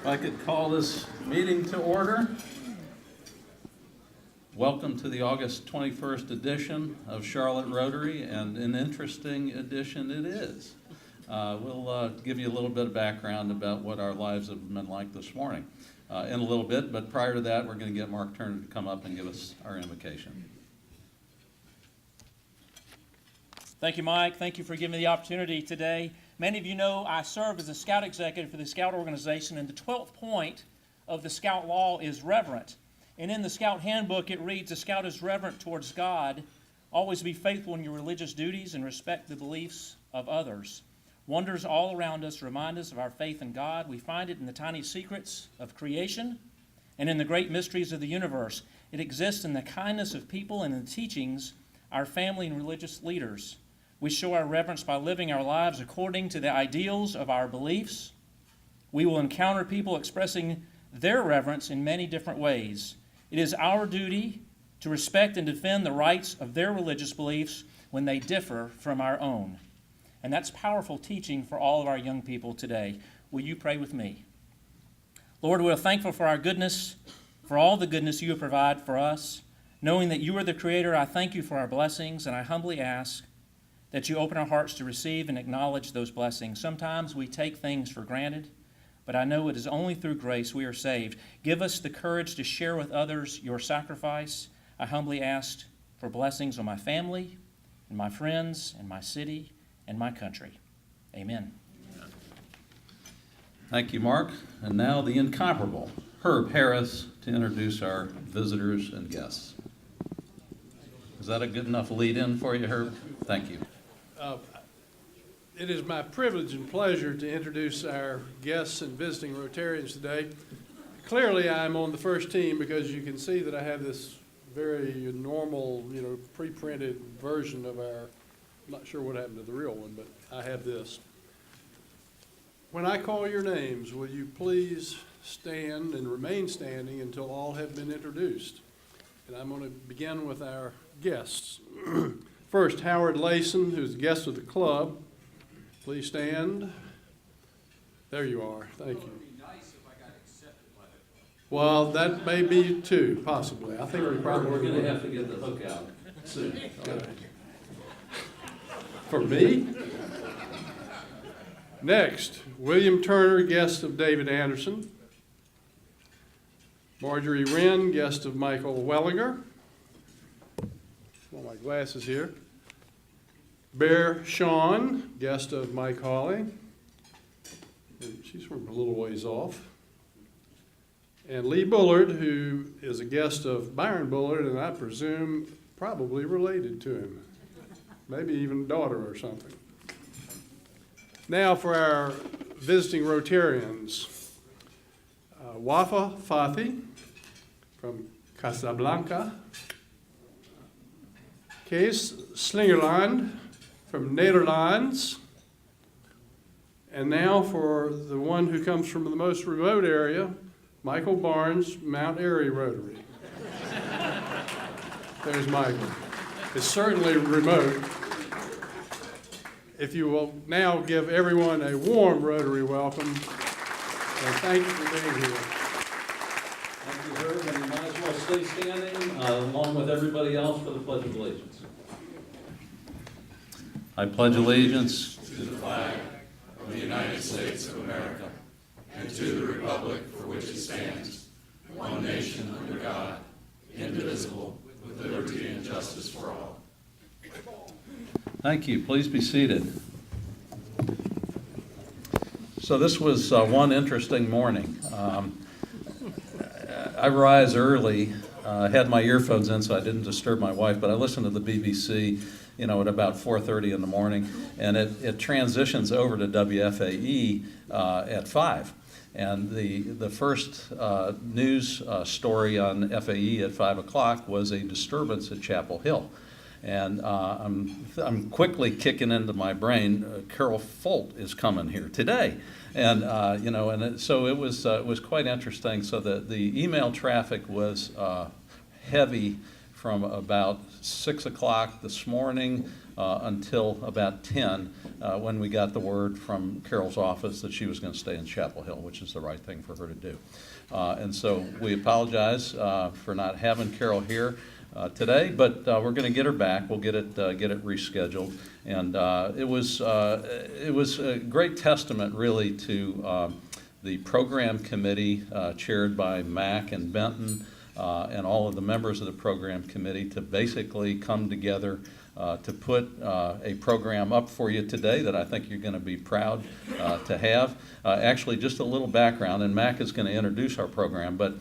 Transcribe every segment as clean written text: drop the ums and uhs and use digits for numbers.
If I could call this meeting to order. Welcome to the August 21st edition of Charlotte Rotary, and an interesting edition it is. We'll give you a little bit of background about what our lives have been like this morning in a little bit, but prior to that, we're going to get Mark Turner to come up and give us our invocation. Thank you, Mike. Thank you for giving me the opportunity today. Many of you know I serve as a Scout executive for the Scout organization, and the 12th point of the Scout law is reverent. And in the Scout handbook, it reads, "A Scout is reverent towards God. Always be faithful in your religious duties and respect the beliefs of others. Wonders all around us remind us of our faith in God. We find it in the tiny secrets of creation and in the great mysteries of the universe. It exists in the kindness of people and in the teachings of our family and religious leaders. We show our reverence by living our lives according to the ideals of our beliefs. We will encounter people expressing their reverence in many different ways. It is our duty to respect and defend the rights of their religious beliefs when they differ from our own." And that's powerful teaching for all of our young people today. Will you pray with me? Lord, we are thankful for our goodness, for all the goodness you provide for us. Knowing that you are the Creator, I thank you for our blessings, and I humbly ask that you open our hearts to receive and acknowledge those blessings. Sometimes we take things for granted, but I know it is only through grace we are saved. Give us the courage to share with others your sacrifice. I humbly ask for blessings on my family, and my friends, and my city, and my country. Amen. Thank you, Mark. And now the incomparable Herb Harris to introduce our visitors and guests. Is that a good enough lead-in for you, Herb? Thank you. It is my privilege and pleasure to introduce our guests and visiting Rotarians today. Clearly, I'm on the first team because you can see that I have this very normal, pre-printed version of our, I'm not sure what happened to the real one, but I have this. When I call your names, will you please stand and remain standing until all have been introduced? And I'm going to begin with our guests. First, Howard Layson, who's a guest of the club. Please stand. There you are. Thank you. It would be nice if I got accepted by the club. Well, that may be too, possibly. I think we're going to have to get the hook out soon. Okay. For me? Next, William Turner, guest of David Anderson. Marjorie Wren, guest of Michael Wellinger. Well, my glasses here. Bear Shawn, guest of Mike Hawley. And she's from a little ways off. And Lee Bullard, who is a guest of Byron Bullard, and I presume probably related to him. Maybe even daughter or something. Now for our visiting Rotarians. Wafa Fathi from Casablanca. Kees Slingerland from Netherlands. And now for the one who comes from the most remote area, Michael Barnes, Mount Airy Rotary. There's Michael. It's certainly remote. If you will now give everyone a warm Rotary welcome, and thank you for being here. Thank you, Herb, and you might as well stay standing along with everybody else for the Pledge of Allegiance. I pledge allegiance to the flag of the United States of America and to the republic for which it stands, one nation under God, indivisible, with liberty and justice for all. Thank you. Please be seated. So this was one interesting morning. I rise early, had my earphones in so I didn't disturb my wife, but I listened to the BBC, at about 4:30 in the morning, and it transitions over to WFAE at 5. And the first news story on FAE at 5 o'clock was a disturbance at Chapel Hill. And I'm quickly kicking into my brain, Carol Folt is coming here today. And, so it was quite interesting. So the email traffic was heavy from about 6 o'clock this morning until about 10 when we got the word from Carol's office that she was going to stay in Chapel Hill, which is the right thing for her to do. And so we apologize for not having Carol here today, but we're going to get her back. We'll get it rescheduled, and it was a great testament, really, to the program committee chaired by Mac and Benton and all of the members of the program committee to basically come together to put a program up for you today that I think you're going to be proud to have. Actually, just a little background, and Mac is going to introduce our program, but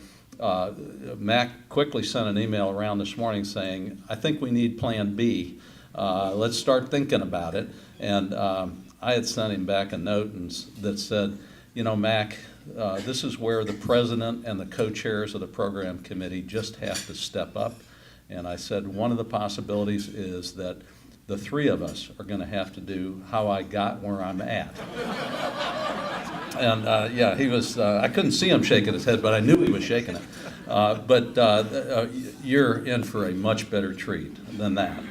Mac quickly sent an email around this morning saying, I think we need Plan B. Let's start thinking about it. And I had sent him back a note that said, you know, Mac, this is where the president and the co-chairs of the program committee just have to step up. And I said, one of the possibilities is that the three of us are going to have to do how I got where I'm at. And yeah, he was, I couldn't see him shaking his head, but I knew he was shaking it. But you're in for a much better treat than that.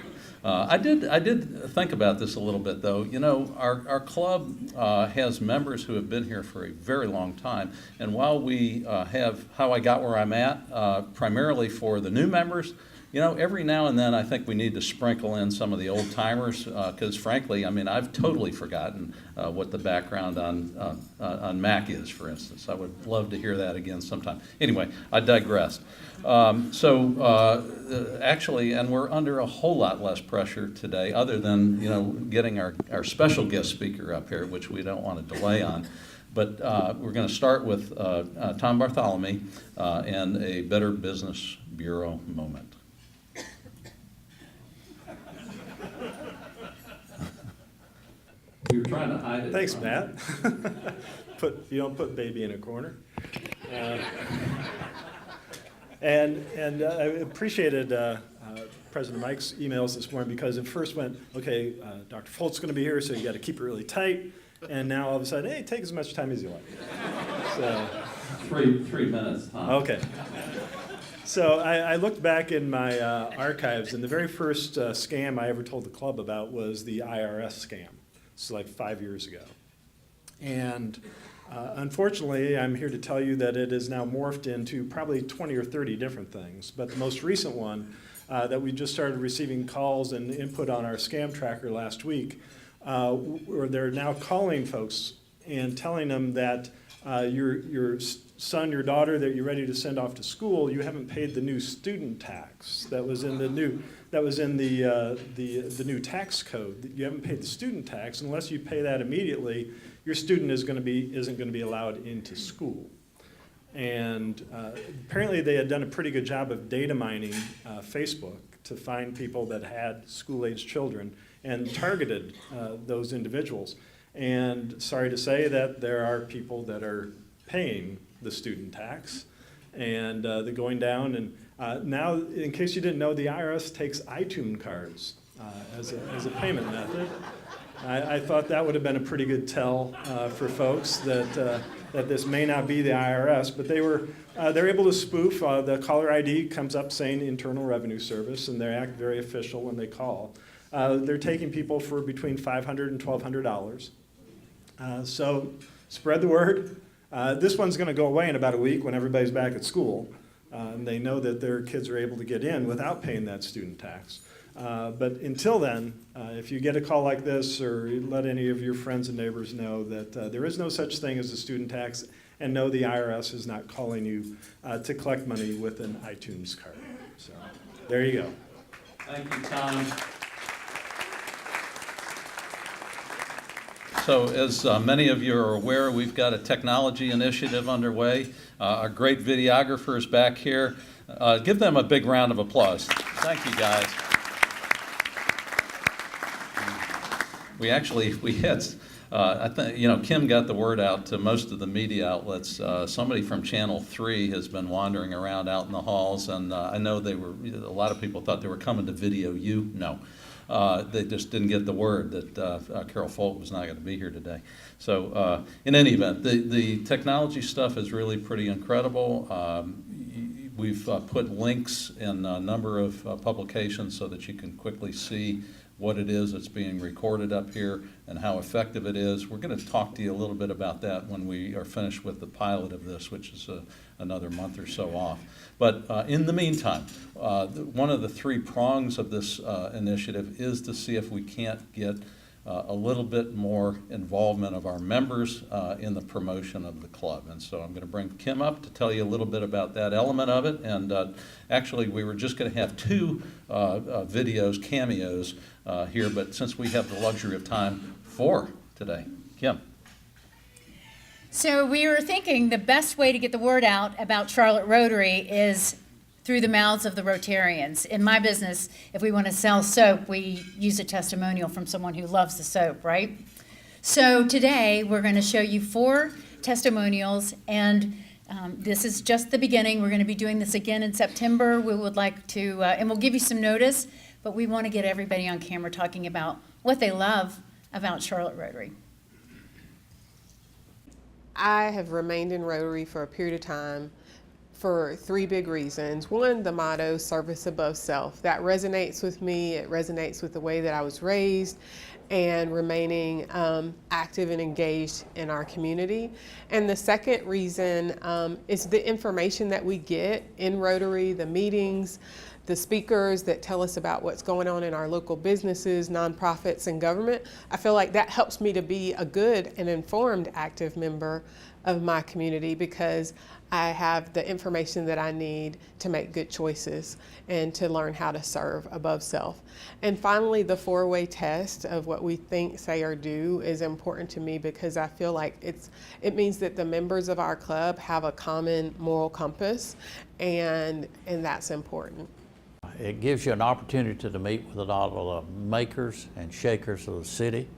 I did think about this a little bit, though. You know, our club has members who have been here for a very long time. And while we have how I got where I'm at, primarily for the new members, you know, every now and then I think we need to sprinkle in some of the old timers because, frankly, I mean, I've totally forgotten what the background on Mac is, for instance. I would love to hear that again sometime. Anyway, I digressed. Actually, and we're under a whole lot less pressure today, other than, you know, getting our special guest speaker up here, which we don't want to delay on. But we're going to start with Tom Bartholomew and a Better Business Bureau moment. We were trying to hide it. Thanks, Matt. You don't put baby in a corner. And I appreciated President Mike's emails this morning because it first went, okay, Dr. Folt's going to be here, so you got to keep it really tight. And now all of a sudden, hey, take as much time as you like. So, 3 minutes, Tom. Okay. So I looked back in my archives, and the very first scam I ever told the club about was the IRS scam. It's like 5 years ago. And unfortunately, I'm here to tell you that it has now morphed into probably 20 or 30 different things. But the most recent one that we just started receiving calls and input on our scam tracker last week, where they're now calling folks and telling them that your son, your daughter that you're ready to send off to school, you haven't paid the new student tax that was in the new tax code. You haven't paid the student tax. Unless you pay that immediately, your student isn't going to be allowed into school. And apparently they had done a pretty good job of data mining Facebook to find people that had school-aged children and targeted those individuals. And sorry to say that there are people that are paying the student tax, and they're going down. And now, in case you didn't know, the IRS takes iTunes cards as a payment method. I thought that would have been a pretty good tell for folks that this may not be the IRS, but they're able to spoof. The caller ID comes up saying Internal Revenue Service, and they act very official when they call. They're taking people for between $500 and $1,200. So spread the word. This one's going to go away in about a week when everybody's back at school. And they know that their kids are able to get in without paying that student tax. But until then, if you get a call like this, or let any of your friends and neighbors know that there is no such thing as a student tax, and no, the IRS is not calling you to collect money with an iTunes card. So there you go. Thank you, Tom. So as many of you are aware, we've got a technology initiative underway. Our great videographer is back here. Give them a big round of applause. Thank you, guys. We had, I think, Kim got the word out to most of the media outlets. Somebody from Channel 3 has been wandering around out in the halls, and I know a lot of people thought they were coming to video you. No. They just didn't get the word that Carol Folk was not going to be here today. So in any event, the technology stuff is really pretty incredible. We've put links in a number of publications so that you can quickly see what it is that's being recorded up here and how effective it is. We're going to talk to you a little bit about that when we are finished with the pilot of this, which is another month or so off. But in the meantime, one of the three prongs of this initiative is to see if we can't get a little bit more involvement of our members in the promotion of the club. And so I'm going to bring Kim up to tell you a little bit about that element of it. And actually, we were just going to have two videos, cameos here, but since we have the luxury of time, 4 today. Kim. So we were thinking the best way to get the word out about Charlotte Rotary is through the mouths of the Rotarians. In my business, if we want to sell soap, we use a testimonial from someone who loves the soap, right? So today, we're going to show you 4 testimonials, and this is just the beginning. We're going to be doing this again in September. We would like to, and we'll give you some notice, but we want to get everybody on camera talking about what they love about Charlotte Rotary. I have remained in Rotary for a period of time for 3 big reasons. One, the motto, service above self. That resonates with me. It resonates with the way that I was raised and remaining active and engaged in our community. And the second reason is the information that we get in Rotary, the meetings, the speakers that tell us about what's going on in our local businesses, nonprofits, and government. I feel like that helps me to be a good and informed active member of my community because I have the information that I need to make good choices and to learn how to serve above self. And finally, the 4-way test of what we think, say, or do is important to me because I feel like it means that the members of our club have a common moral compass, and that's important. It gives you an opportunity to meet with a lot of the makers and shakers of the city.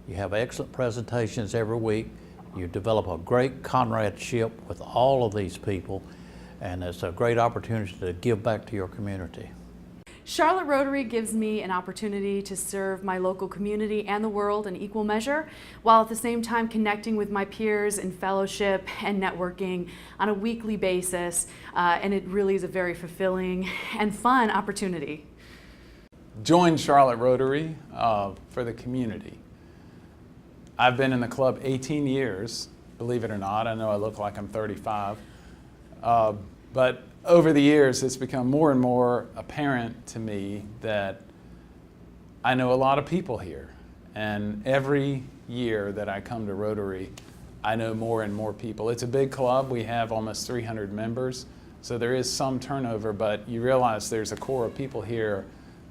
You have excellent presentations every week. You develop a great comradeship with all of these people, and it's a great opportunity to give back to your community. Charlotte Rotary gives me an opportunity to serve my local community and the world in equal measure, while at the same time connecting with my peers in fellowship and networking on a weekly basis, and it really is a very fulfilling and fun opportunity. Join Charlotte Rotary for the community. I've been in the club 18 years, believe it or not. I know I look like I'm 35. But over the years, it's become more and more apparent to me that I know a lot of people here. And every year that I come to Rotary, I know more and more people. It's a big club. We have almost 300 members. So there is some turnover, but you realize there's a core of people here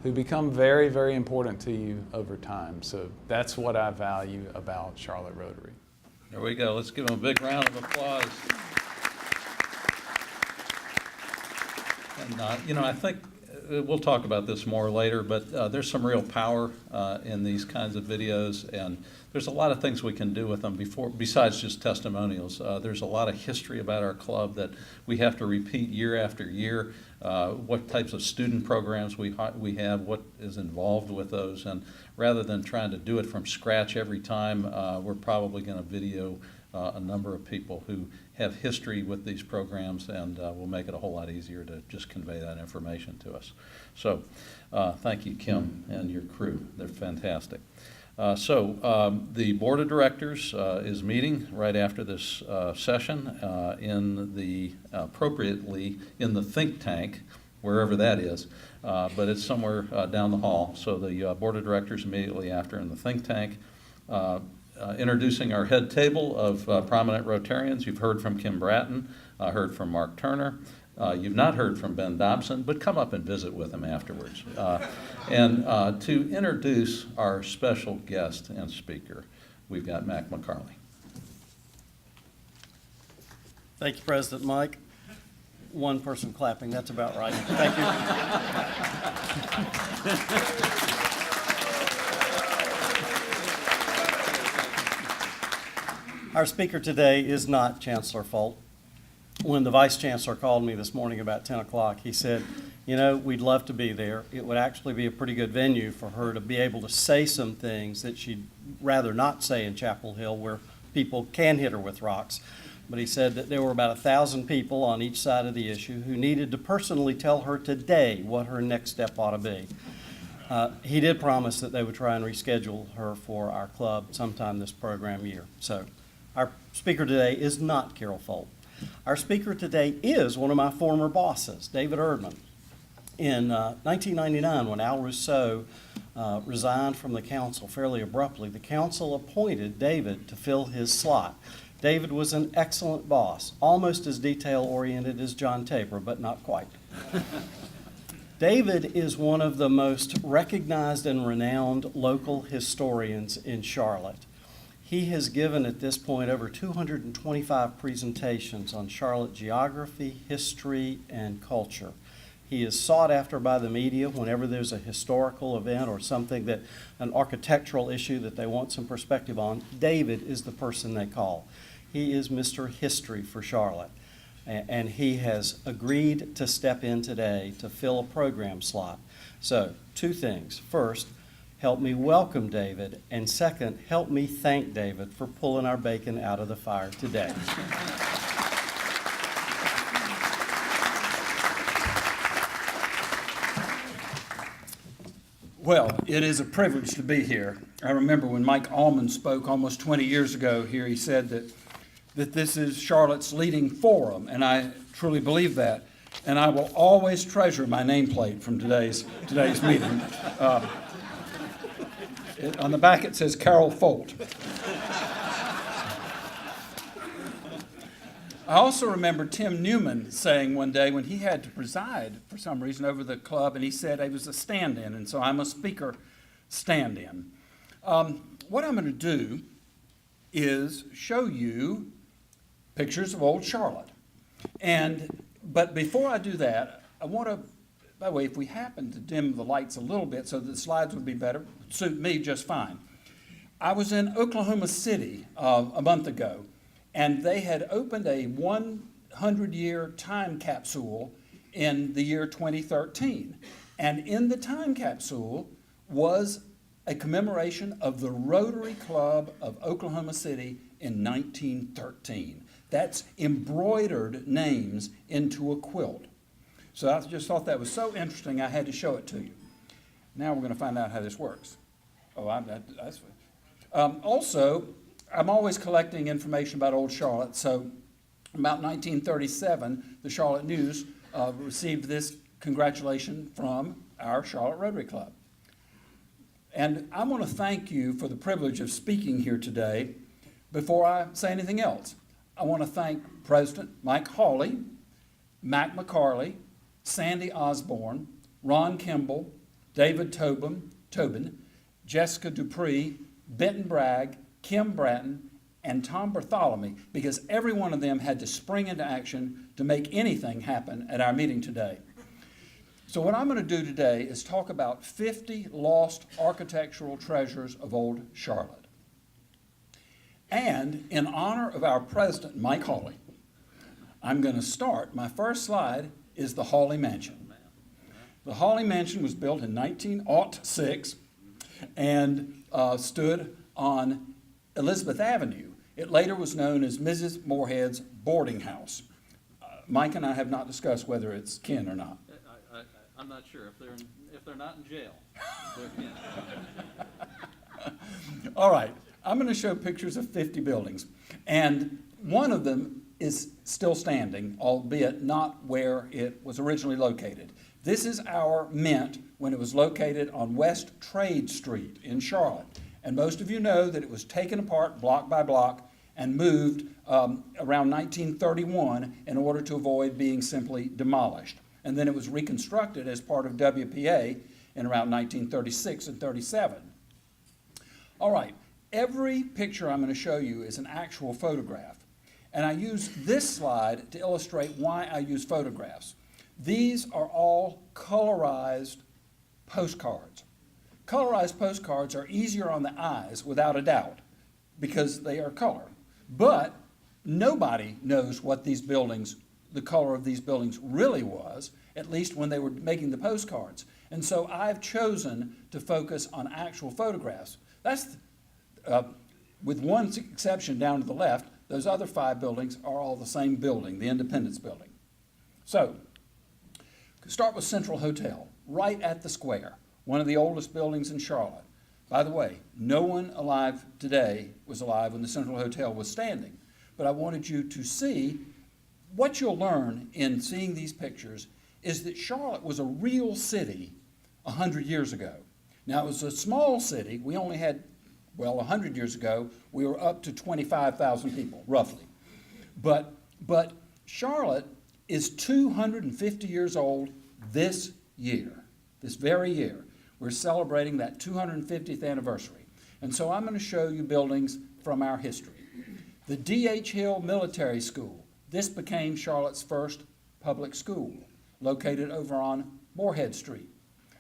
who become very, very important to you over time. So that's what I value about Charlotte Rotary. There we go. Let's give them a big round of applause. And, you know, I think we'll talk about this more later, but there's some real power in these kinds of videos, and there's a lot of things we can do with them besides just testimonials. There's a lot of history about our club that we have to repeat year after year, what types of student programs we have, what is involved with those, and rather than trying to do it from scratch every time, we're probably going to video a number of people who have history with these programs, and we'll make it a whole lot easier to just convey that information to us. So thank you, Kim, and your crew. They're fantastic. The Board of Directors is meeting right after this session appropriately in the think tank, wherever that is, but it's somewhere down the hall. So the Board of Directors immediately after in the think tank. Introducing our head table of prominent Rotarians. You've heard from Kim Bratton, heard from Mark Turner. You've not heard from Ben Dobson, but come up and visit with him afterwards. And to introduce our special guest and speaker, we've got Mac McCarley. Thank you, President Mike. One person clapping, that's about right. Thank you. Our speaker today is not Chancellor Folt. When the Vice Chancellor called me this morning about 10 o'clock, he said, you know, we'd love to be there. It would actually be a pretty good venue for her to be able to say some things that she'd rather not say in Chapel Hill where people can hit her with rocks. But he said that there were about 1,000 people on each side of the issue who needed to personally tell her today what her next step ought to be. He did promise that they would try and reschedule her for our club sometime this program year. So our speaker today is not Carol Folt. Our speaker today is one of my former bosses, David Erdman. In 1999, when Al Rousseau resigned from the council fairly abruptly, the council appointed David to fill his slot. David was an excellent boss, almost as detail-oriented as John Tabor, but not quite. David is one of the most recognized and renowned local historians in Charlotte. He has given at this point over 225 presentations on Charlotte geography, history, and culture. He is sought after by the media whenever there's a historical event or something that, an architectural issue that they want some perspective on. David is the person they call. He is Mr. History for Charlotte. And he has agreed to step in today to fill a program slot. So, two things. First, help me welcome David, and second, help me thank David for pulling our bacon out of the fire today. Well, it is a privilege to be here. I remember when Mike Allman spoke almost 20 years ago here, he said that this is Charlotte's leading forum, and I truly believe that. And I will always treasure my nameplate from today's meeting. On the back it says Carol Folt. I also remember Tim Newman saying one day when he had to preside for some reason over the club, and he said I was a stand-in, and so I'm a speaker stand-in. What I'm going to do is show you pictures of old Charlotte. But before I do that, I want to, by the way, if we happen to dim the lights a little bit so that the slides would be better, suit me just fine. I was in Oklahoma City a month ago, and they had opened a 100-year time capsule in the year 2013. And in the time capsule was a commemoration of the Rotary Club of Oklahoma City in 1913. That's embroidered names into a quilt. So I just thought that was so interesting I had to show it to you. Now we're going to find out how this works. Also, I'm always collecting information about Old Charlotte. So about 1937, the Charlotte News received this congratulation from our Charlotte Rotary Club. And I want to thank you for the privilege of speaking here today. Before I say anything else, I want to thank President Mike Hawley, Mac McCarley, Sandy Osborne, Ron Kimball, David Tobin, Jessica Dupree, Benton Bragg, Kim Bratton, and Tom Bartholomew, because every one of them had to spring into action to make anything happen at our meeting today. So what I'm going to do today is talk about 50 lost architectural treasures of old Charlotte. And in honor of our president, Mike Hawley, I'm going to start. My first slide is the Hawley Mansion. The Hawley Mansion was built in 1906 and stood on Elizabeth Avenue. It later was known as Mrs. Moorhead's boarding house. Mike and I have not discussed whether it's kin or not. I'm not sure if they're not in jail. They're kin. All right. I'm going to show pictures of 50 buildings, and one of them is still standing, albeit not where it was originally located. This is our Mint when it was located on West Trade Street in Charlotte, and most of you know that it was taken apart block by block and moved around 1931 in order to avoid being simply demolished. And then it was reconstructed as part of WPA in around 1936 and 37. All right. Every picture I'm going to show you is an actual photograph. And I use this slide to illustrate why I use photographs. These are all colorized postcards. Colorized postcards are easier on the eyes, without a doubt, because they are color. But nobody knows what these buildings, the color of these buildings really was, at least when they were making the postcards. And so I've chosen to focus on actual photographs. That's with one exception down to the left, those other 5 buildings are all the same building, the Independence Building. So, start with Central Hotel, right at the square. one of the oldest buildings in Charlotte. By the way, no one alive today was alive when the Central Hotel was standing, but I wanted you to see what you'll learn in seeing these pictures is that Charlotte was a real city 100 years ago. Now, it was a small city. We only had, well, 100 years ago, we were up to 25,000 people, roughly. But Charlotte is 250 years old this year, this very year. We're celebrating that 250th anniversary. And so I'm going to show you buildings from our history. The D.H. Hill Military School. This became Charlotte's first public school, located over on Moorhead Street,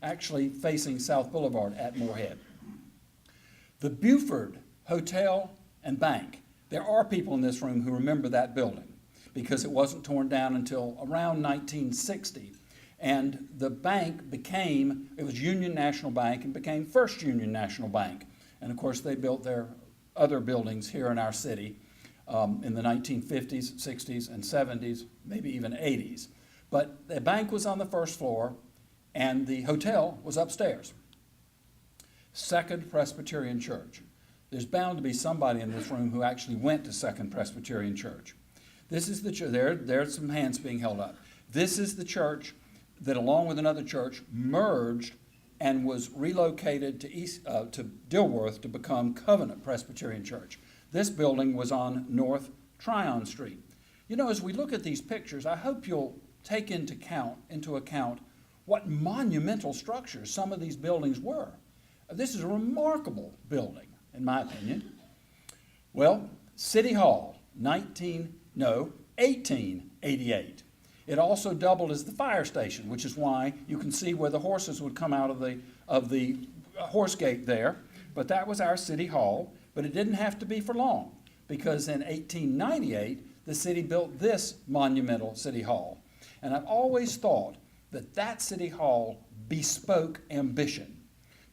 actually facing South Boulevard at Moorhead. The Buford Hotel and Bank. There are people in this room who remember that building because it wasn't torn down until around 1960. And the bank became, it was Union National Bank and became First Union National Bank. And of course, they built their other buildings here in our city in the 1950s, 60s, and 70s, maybe even 80s. But the bank was on the first floor, and the hotel was upstairs. Second Presbyterian Church. There's bound to be somebody in this room who actually went to Second Presbyterian Church. This is the church. There's some hands being held up. This is the church that, along with another church, merged and was relocated to Dilworth to become Covenant Presbyterian Church. This building was on North Tryon Street. You know, as we look at these pictures, I hope you'll take into account what monumental structures some of these buildings were. This is a remarkable building, in my opinion. Well, City Hall, 1888. It also doubled as the fire station, which is why you can see where the horses would come out of the horse gate there. But that was our City Hall, but it didn't have to be for long, because in 1898, the city built this monumental City Hall. And I've always thought that that City Hall bespoke ambition,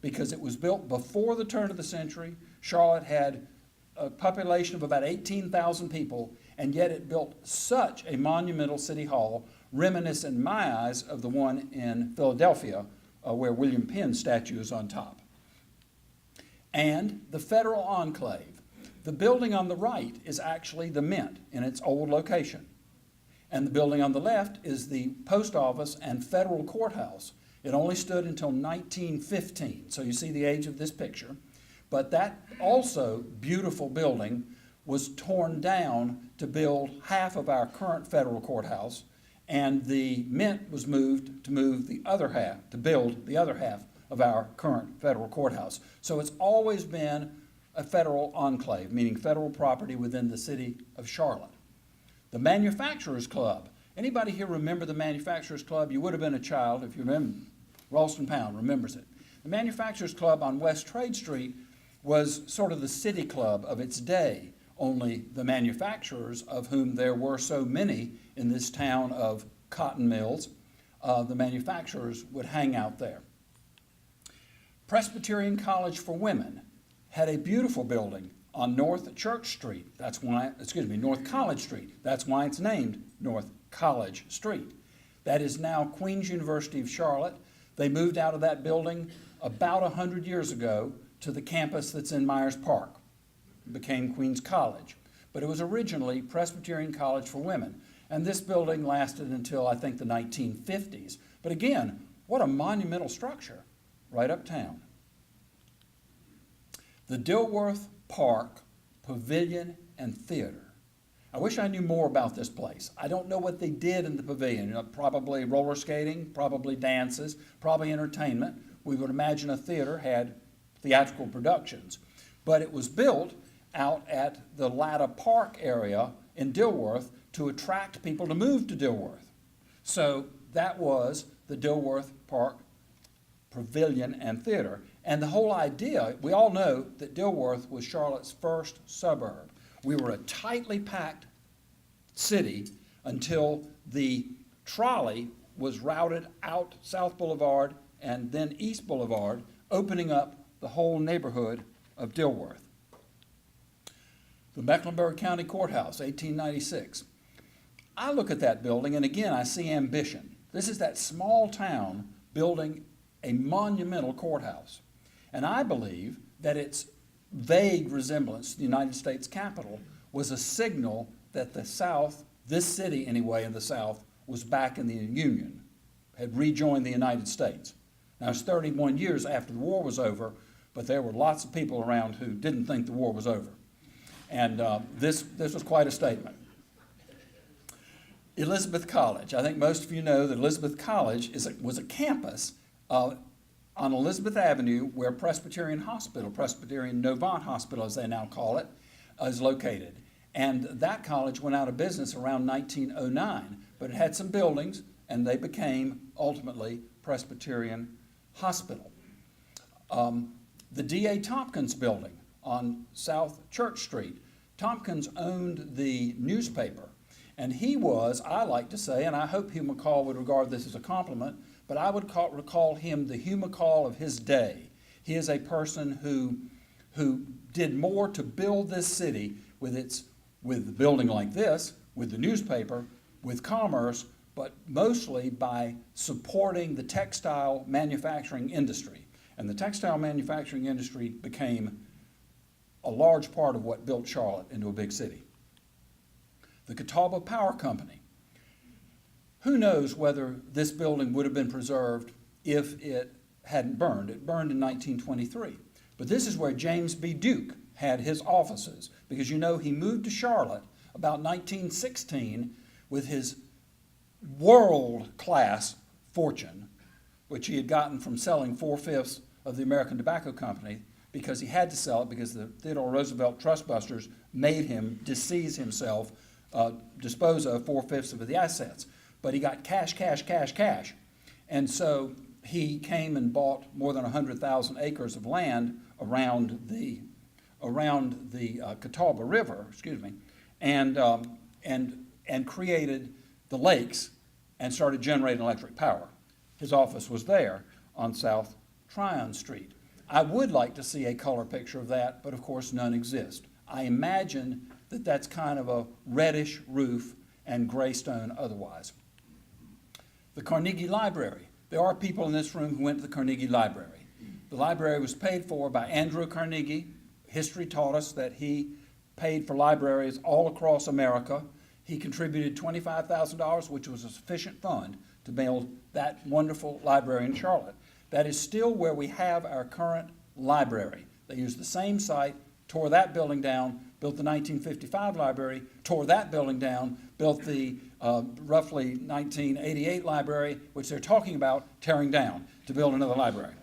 because it was built before the turn of the century. Charlotte had a population of about 18,000 people, and yet it built such a monumental City Hall, reminiscent in my eyes of the one in Philadelphia, where William Penn's statue is on top. And the Federal Enclave. The building on the right is actually the Mint in its old location. And the building on the left is the post office and federal courthouse. It only stood until 1915, so you see the age of this picture. But that also beautiful building was torn down to build half of our current federal courthouse, and the Mint was moved to build the other half of our current federal courthouse. So it's always been a federal enclave, meaning federal property within the city of Charlotte. The Manufacturers Club. Anybody here remember the Manufacturers Club? You would have been a child if you remember. Ralston Pound remembers it. The Manufacturers Club on West Trade Street was sort of the city club of its day, only the manufacturers, of whom there were so many in this town of cotton mills, the manufacturers would hang out there. Presbyterian College for Women had a beautiful building on North Church Street. North College Street. That's why it's named North College Street. That is now Queen's University of Charlotte. They moved out of that building about 100 years ago to the campus that's in Myers Park. It became Queen's College. But it was originally Presbyterian College for Women. And this building lasted until, I think, the 1950s. But again, what a monumental structure right uptown. The Dilworth Park Pavilion and Theater. I wish I knew more about this place. I don't know what they did in the pavilion. Probably roller skating, probably dances, probably entertainment. We would imagine a theater had theatrical productions. But it was built out at the Latta Park area in Dilworth to attract people to move to Dilworth. So that was the Dilworth Park Pavilion and Theater. And the whole idea, we all know that Dilworth was Charlotte's first suburb. We were a tightly packed city until the trolley was routed out South Boulevard and then East Boulevard, opening up the whole neighborhood of Dilworth. The Mecklenburg County Courthouse, 1896. I look at that building, and again, I see ambition. This is that small town building a monumental courthouse. And I believe that its vague resemblance to the United States Capitol was a signal that the South, this city anyway in the South, was back in the Union, had rejoined the United States. Now, it's 31 years after the war was over, but there were lots of people around who didn't think the war was over. And this was quite a statement. Elizabeth College. I think most of you know that Elizabeth College was a campus on Elizabeth Avenue where Presbyterian Hospital, Presbyterian Novant Hospital as they now call it, is located. And that college went out of business around 1909, but it had some buildings and they became ultimately Presbyterian Hospital. The D.A. Tompkins building on South Church Street. Tompkins owned the newspaper, and he was, I like to say, and I hope Hugh McCall would regard this as a compliment, but I would recall him the Hugh McCall of his day. He is a person who did more to build this city with a building like this, with the newspaper, with commerce, but mostly by supporting the textile manufacturing industry. And the textile manufacturing industry became a large part of what built Charlotte into a big city. The Catawba Power Company. Who knows whether this building would have been preserved if it hadn't burned. It burned in 1923. But this is where James B. Duke had his offices, because you know he moved to Charlotte about 1916 with his world-class fortune, which he had gotten from selling 4/5 of the American Tobacco Company, because he had to sell it because the Theodore Roosevelt trustbusters made him decease himself, dispose of 4/5 of the assets. But he got cash. And so he came and bought more than 100,000 acres of land around the Catawba River, and created the lakes and started generating electric power. His office was there on South Tryon Street. I would like to see a color picture of that, but of course none exist. I imagine that that's kind of a reddish roof and gray stone otherwise. The Carnegie Library. There are people in this room who went to the Carnegie Library. The library was paid for by Andrew Carnegie. History taught us that he paid for libraries all across America. He contributed $25,000, which was a sufficient fund to build that wonderful library in Charlotte. That is still where we have our current library. They used the same site, tore that building down, built the 1955 library, tore that building down, built the roughly 1988 library, which they're talking about tearing down to build another library.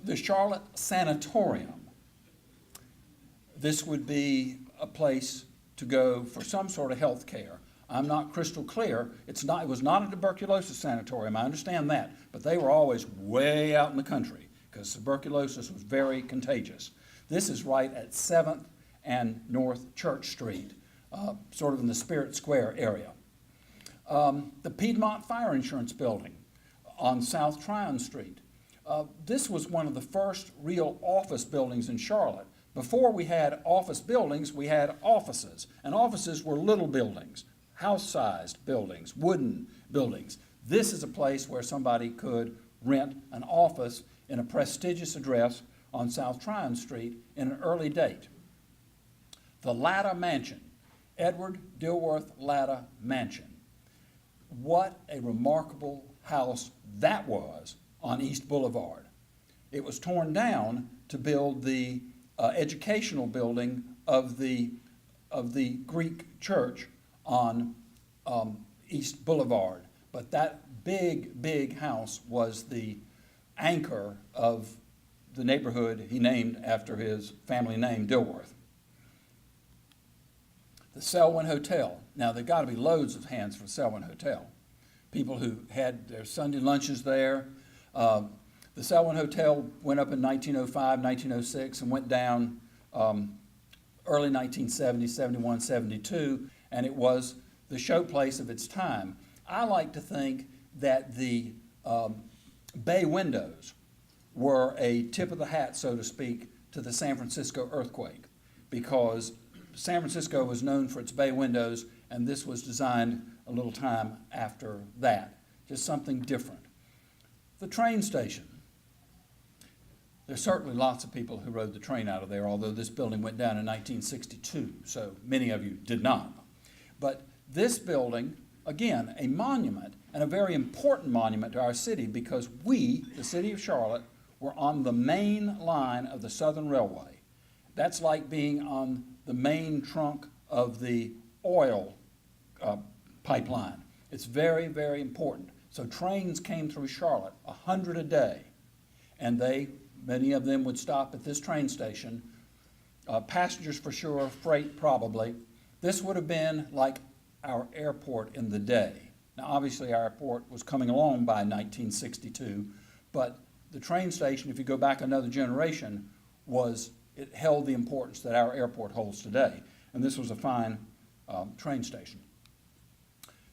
The Charlotte Sanatorium. This would be a place to go for some sort of health care. I'm not crystal clear. It was not a tuberculosis sanatorium, I understand that, but they were always way out in the country because tuberculosis was very contagious. This is right at 7th and North Church Street, sort of in the Spirit Square area. The Piedmont Fire Insurance Building on South Tryon Street. This was one of the first real office buildings in Charlotte. Before we had office buildings, we had offices, and offices were little buildings, house-sized buildings, wooden buildings. This is a place where somebody could rent an office in a prestigious address on South Tryon Street in an early date. The Latta Mansion, Edward Dilworth Latta Mansion. What a remarkable house that was on East Boulevard. It was torn down to build the educational building of the Greek church on East Boulevard. But that big house was the anchor of the neighborhood he named after his family name, Dilworth. The Selwyn Hotel. Now, there got to be loads of hands for Selwyn Hotel. People who had their Sunday lunches there. The Selwyn Hotel went up in 1905, 1906, and went down early 1970, 71, 72, and it was the showplace of its time. I like to think that the bay windows were a tip of the hat, so to speak, to the San Francisco earthquake, because San Francisco was known for its bay windows, and this was designed a little time after that. to something different. The train station. There's certainly lots of people who rode the train out of there, although this building went down in 1962, so many of you did not. But this building, again, a monument, and a very important monument to our city, because we, the city of Charlotte, were on the main line of the Southern Railway. That's like being on the main trunk of the oil pipeline. It's very, very important. So trains came through Charlotte, 100 a day, and many of them would stop at this train station. Passengers for sure, freight probably. This would have been like our airport in the day. Now obviously our airport was coming along by 1962, but the train station, if you go back another generation, it held the importance that our airport holds today. And this was a fine train station.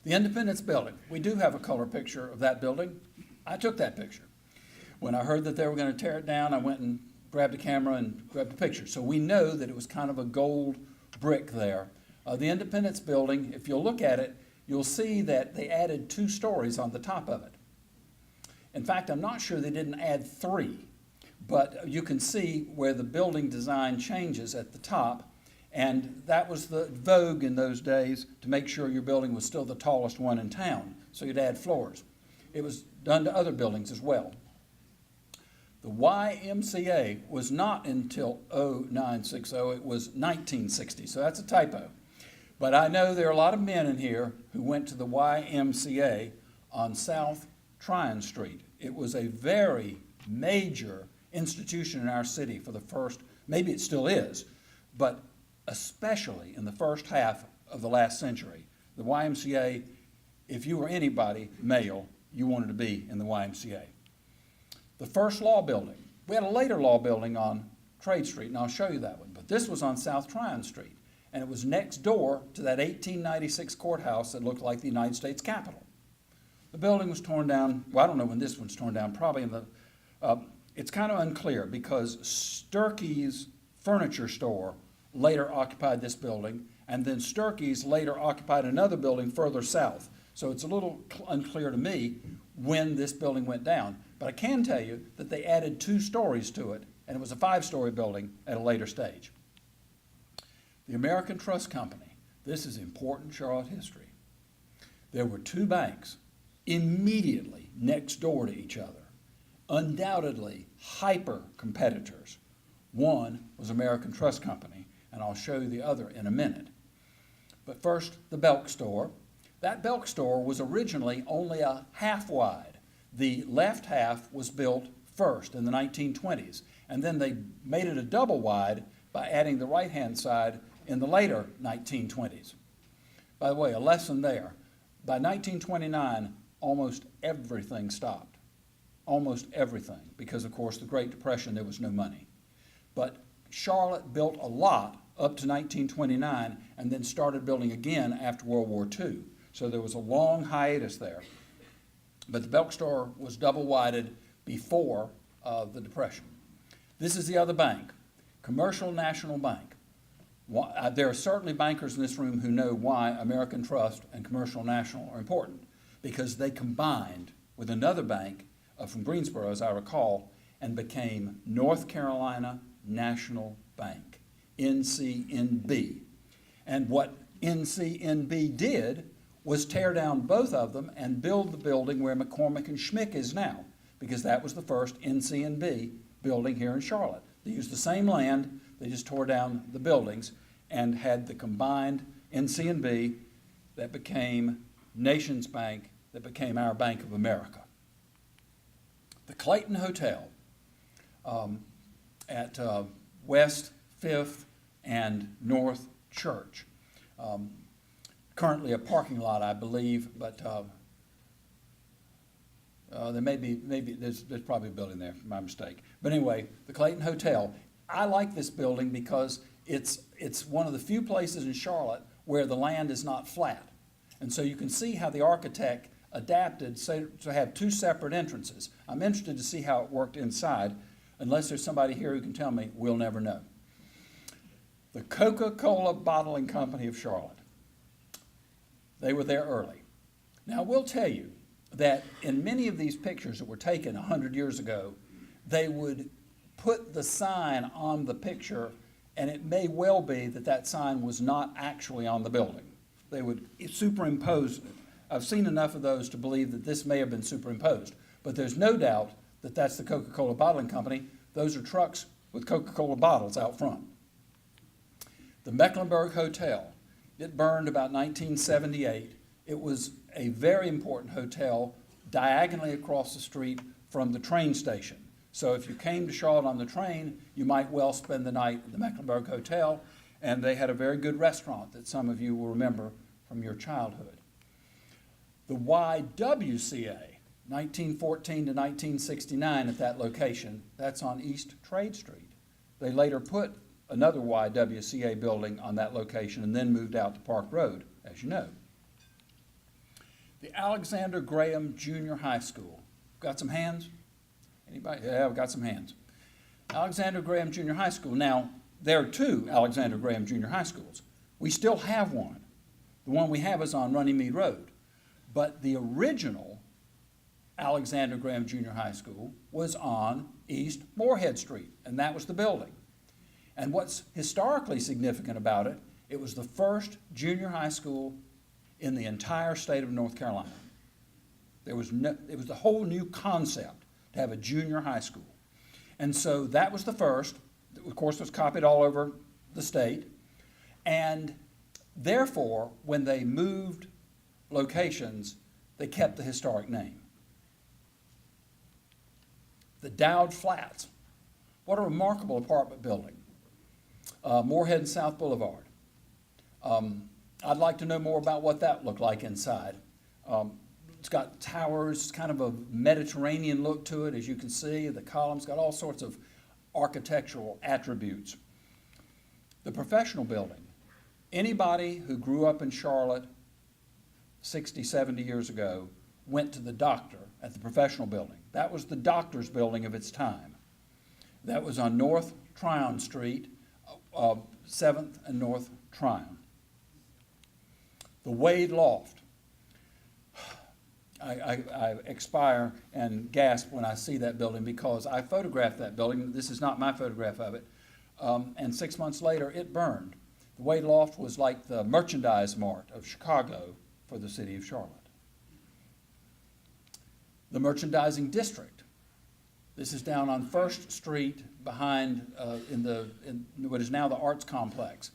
The Independence Building, we do have a color picture of that building. I took that picture. When I heard that they were going to tear it down, I went and grabbed a camera and grabbed a picture. So we know that it was kind of a gold brick there. The Independence Building, if you'll look at it, you'll see that they added 2 stories on the top of it. In fact, I'm not sure they didn't add 3, but you can see where the building design changes at the top. And that was the vogue in those days, to make sure your building was still the tallest one in town. So you'd add floors. It was done to other buildings as well. The YMCA was not until 0960, it was 1960, so that's a typo. But I know there are a lot of men in here who went to the YMCA on South Tryon Street. It was a very major institution in our city for the first, maybe it still is, but especially in the first half of the last century. The YMCA, if you were anybody male, you wanted to be in the YMCA. The first law building. We had a later law building on Trade Street, and I'll show you that one. But this was on South Tryon Street, and it was next door to that 1896 courthouse that looked like the United States Capitol. The building was torn down, well, I don't know when this one's torn down, probably in the, it's kind of unclear, because Sturkey's furniture store later occupied this building, and then Sturkey's later occupied another building further south. So it's a little unclear to me when this building went down. But I can tell you that they added 2 stories to it, and it was a 5-story building at a later stage. The American Trust Company. This is important Charlotte history. There were 2 banks immediately next door to each other, undoubtedly hyper competitors. One was American Trust Company, and I'll show you the other in a minute. But first, the Belk store. That Belk store was originally only a half wide. The left half was built first in the 1920s, and then they made it a double wide by adding the right-hand side in the later 1920s. By the way, a lesson there. By 1929, almost everything stopped. Almost everything, because of course the Great Depression, there was no money. But Charlotte built a lot up to 1929 and then started building again after World War II. So there was a long hiatus there. But the Belk store was double-wided before the Depression. This is the other bank, Commercial National Bank. There are certainly bankers in this room who know why American Trust and Commercial National are important, because they combined with another bank from Greensboro, as I recall, and became North Carolina National Bank, NCNB. And what NCNB did was tear down both of them and build the building where McCormick and Schmick is now, because that was the first NCNB building here in Charlotte. They used the same land, they just tore down the buildings and had the combined NCNB that became Nations Bank, that became our Bank of America. The Clayton Hotel at West 5th and North Church. Currently a parking lot, I believe, but there there's probably a building there, my mistake. But anyway, the Clayton Hotel. I like this building because it's one of the few places in Charlotte where the land is not flat. And so you can see how the architect adapted to have 2 separate entrances. I'm interested to see how it worked inside. Unless there's somebody here who can tell me, we'll never know. The Coca-Cola Bottling Company of Charlotte. They were there early. Now, we'll tell you, that in many of these pictures that were taken 100 years ago, they would put the sign on the picture, and it may well be that that sign was not actually on the building. They would superimpose it. I've seen enough of those to believe that this may have been superimposed, but there's no doubt that that's the Coca-Cola Bottling Company. Those are trucks with Coca-Cola bottles out front. The Mecklenburg Hotel, it burned about 1978. It was a very important hotel diagonally across the street from the train station. So if you came to Charlotte on the train, you might well spend the night at the Mecklenburg Hotel, and they had a very good restaurant that some of you will remember from your childhood. The YWCA, 1914 to 1969 at that location, that's on East Trade Street. They later put another YWCA building on that location and then moved out to Park Road, as you know. The Alexander Graham Junior High School. Got some hands? Anybody? Yeah, we've got some hands. Alexander Graham Junior High School. Now, there are two Alexander Graham Junior High Schools. We still have one. The one we have is on Runnymede Road. But the original Alexander Graham Junior High School was on East Moorhead Street, and that was the building. And what's historically significant about it, it was the first junior high school in the entire state of North Carolina. It was a whole new concept to have a junior high school. And so that was the first. It, of course, was copied all over the state. And therefore, when they moved locations, they kept the historic name. The Dowd Flats. What a remarkable apartment building. Moorhead and South Boulevard. I'd like to know more about what that looked like inside. It's got towers, kind of a Mediterranean look to it, as you can see. The columns got all sorts of architectural attributes. The professional building. Anybody who grew up in Charlotte 60, 70 years ago went to the doctor at the professional building. That was the doctor's building of its time. That was on North Tryon Street, 7th and North Tryon. The Wade Loft. I expire and gasp when I see that building because I photographed that building. This is not my photograph of it. And 6 months later, it burned. The Wade Loft was like the merchandise mart of Chicago for the city of Charlotte. The merchandising district. This is down on 1st Street behind in what is now the Arts Complex.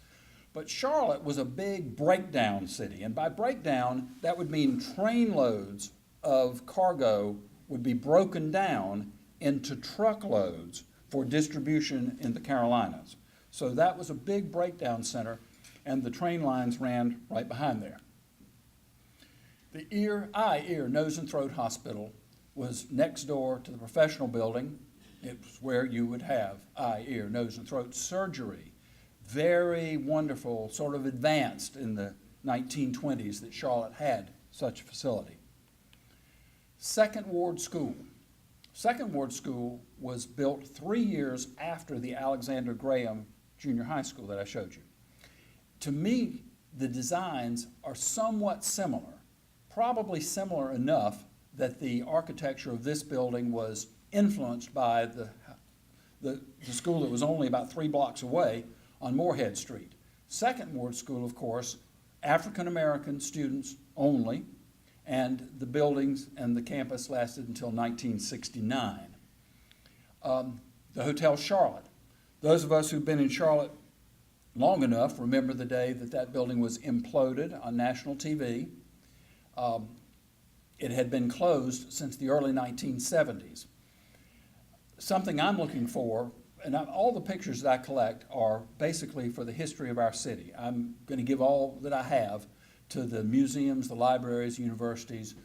But Charlotte was a big breakdown city, and by breakdown, that would mean train loads of cargo would be broken down into truckloads for distribution in the Carolinas. So that was a big breakdown center, and the train lines ran right behind there. The eye, ear, nose, and throat hospital was next door to the professional building. It was where you would have eye, ear, nose, and throat surgery. Very wonderful, sort of advanced in the 1920s that Charlotte had such a facility. Second Ward School. Second Ward School was built 3 years after the Alexander Graham Junior High School that I showed you. To me, the designs are somewhat similar, probably similar enough that the architecture of this building was influenced by the school that was only about 3 blocks away on Moorhead Street. Second Ward School, of course, African American students only, and the buildings and the campus lasted until 1969. The Hotel Charlotte. Those of us who've been in Charlotte long enough remember the day that that building was imploded on national TV. It had been closed since the early 1970s. Something I'm looking for, and all the pictures that I collect are basically for the history of our city. I'm going to give all that I have to the museums, the libraries, universities,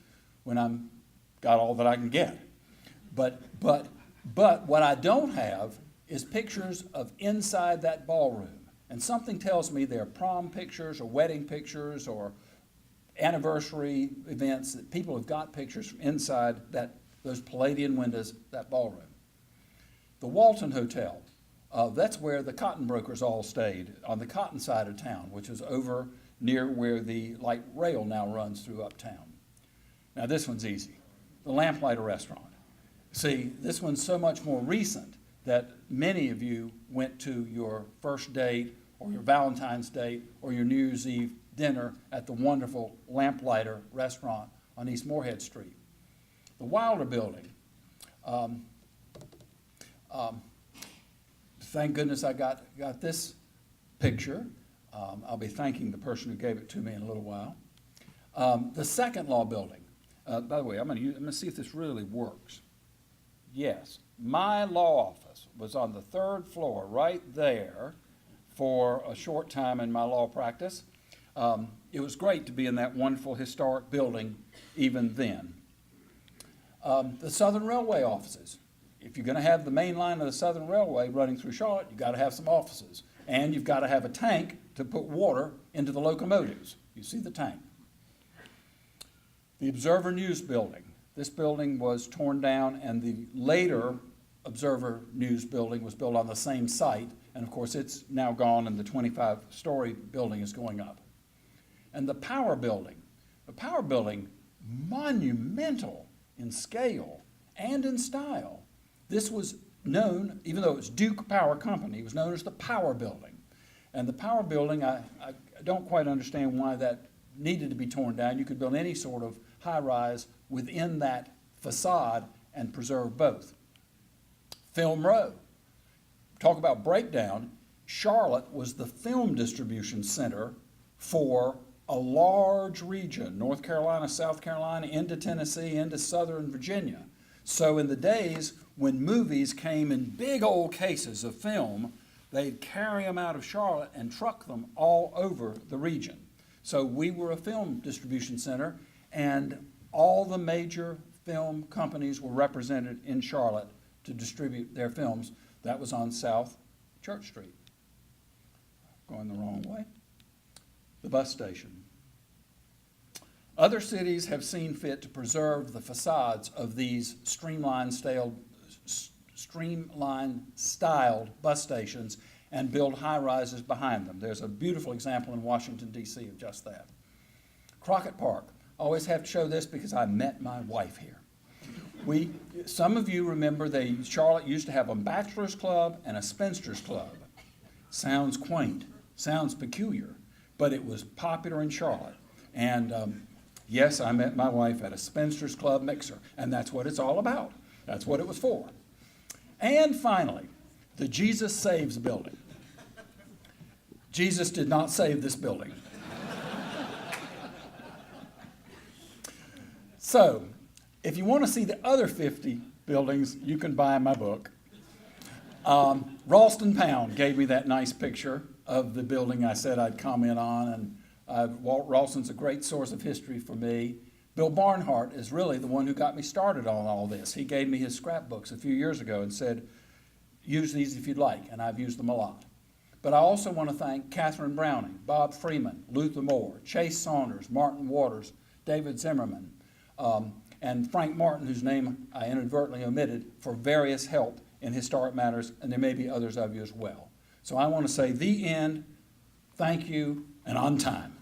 when I'm got all that I can get. But what I don't have is pictures of inside that ballroom. And something tells me they're prom pictures or wedding pictures or anniversary events that people have got pictures from inside those Palladian windows, that ballroom. The Walton Hotel, that's where the cotton brokers all stayed, on the cotton side of town, which is over near where the light rail now runs through uptown. Now this one's easy. the Lamplighter Restaurant. See, this one's so much more recent that many of you went to your first date or your Valentine's date or your New Year's Eve dinner at the wonderful Lamplighter Restaurant on East Morehead Street. The Wilder Building. Thank goodness I got this picture. I'll be thanking the person who gave it to me in a little while. The Second Law Building. By the way, I'm going to see if this really works. Yes, my law office was on the 3rd floor right there for a short time in my law practice. It was great to be in that wonderful historic building even then. The Southern Railway offices. If you're going to have the main line of the Southern Railway running through Charlotte, you've got to have some offices. And you've got to have a tank to put water into the locomotives. You see the tank. The Observer News Building. This building was torn down, and the later Observer News Building was built on the same site. And of course, it's now gone, and the 25-story building is going up. And the Power Building. The Power Building, monumental in scale and in style. This was known, even though it was Duke Power Company, it was known as the Power Building. And the Power Building, I don't quite understand why that needed to be torn down. You could build any sort of high-rise within that facade and preserve both. Film Row. Talk about breakdown. Charlotte was the film distribution center for a large region, North Carolina, South Carolina, into Tennessee, into Southern Virginia. So in the days when movies came in big old cases of film, they'd carry them out of Charlotte and truck them all over the region. So we were a film distribution center, and all the major film companies were represented in Charlotte to distribute their films. That was on South Church Street. Going the wrong way. The bus station. Other cities have seen fit to preserve the facades of these streamlined styled bus stations and build high-rises behind them. There's a beautiful example in Washington, D.C. of just that. Crockett Park. I always have to show this because I met my wife here. Some of you remember Charlotte used to have a bachelor's club and a spinster's club. Sounds quaint, sounds peculiar, but it was popular in Charlotte. And yes, I met my wife at a spinster's club mixer, and that's what it's all about. That's what it was for. And finally, the Jesus Saves building. Jesus did not save this building. So, if you want to see the other 50 buildings, you can buy my book. Ralston Pound gave me that nice picture of the building I said I'd comment on, and Walt Ralston's a great source of history for me. Bill Barnhart is really the one who got me started on all this. He gave me his scrapbooks a few years ago and said, use these if you'd like, and I've used them a lot. But I also want to thank Catherine Browning, Bob Freeman, Luther Moore, Chase Saunders, Martin Waters, David Zimmerman, and Frank Martin, whose name I inadvertently omitted, for various help in historic matters, and there may be others of you as well. So I want to say the end, thank you, and on time.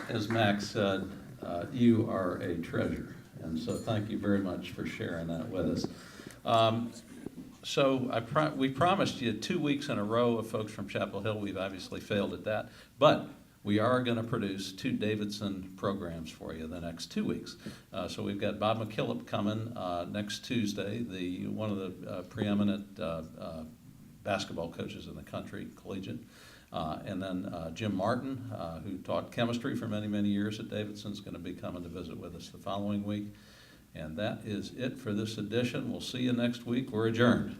As Max said, you are a treasure, and so thank you very much for sharing that with us. We promised you 2 weeks in a row of folks from Chapel Hill. We've obviously failed at that, but we are going to produce 2 Davidson programs for you the next 2 weeks. So we've got Bob McKillop coming next Tuesday, one of the preeminent basketball coaches in the country, collegiate. And then Jim Martin, who taught chemistry for many, many years at Davidson, is going to be coming to visit with us the following week. And that is it for this edition. We'll see you next week. We're adjourned.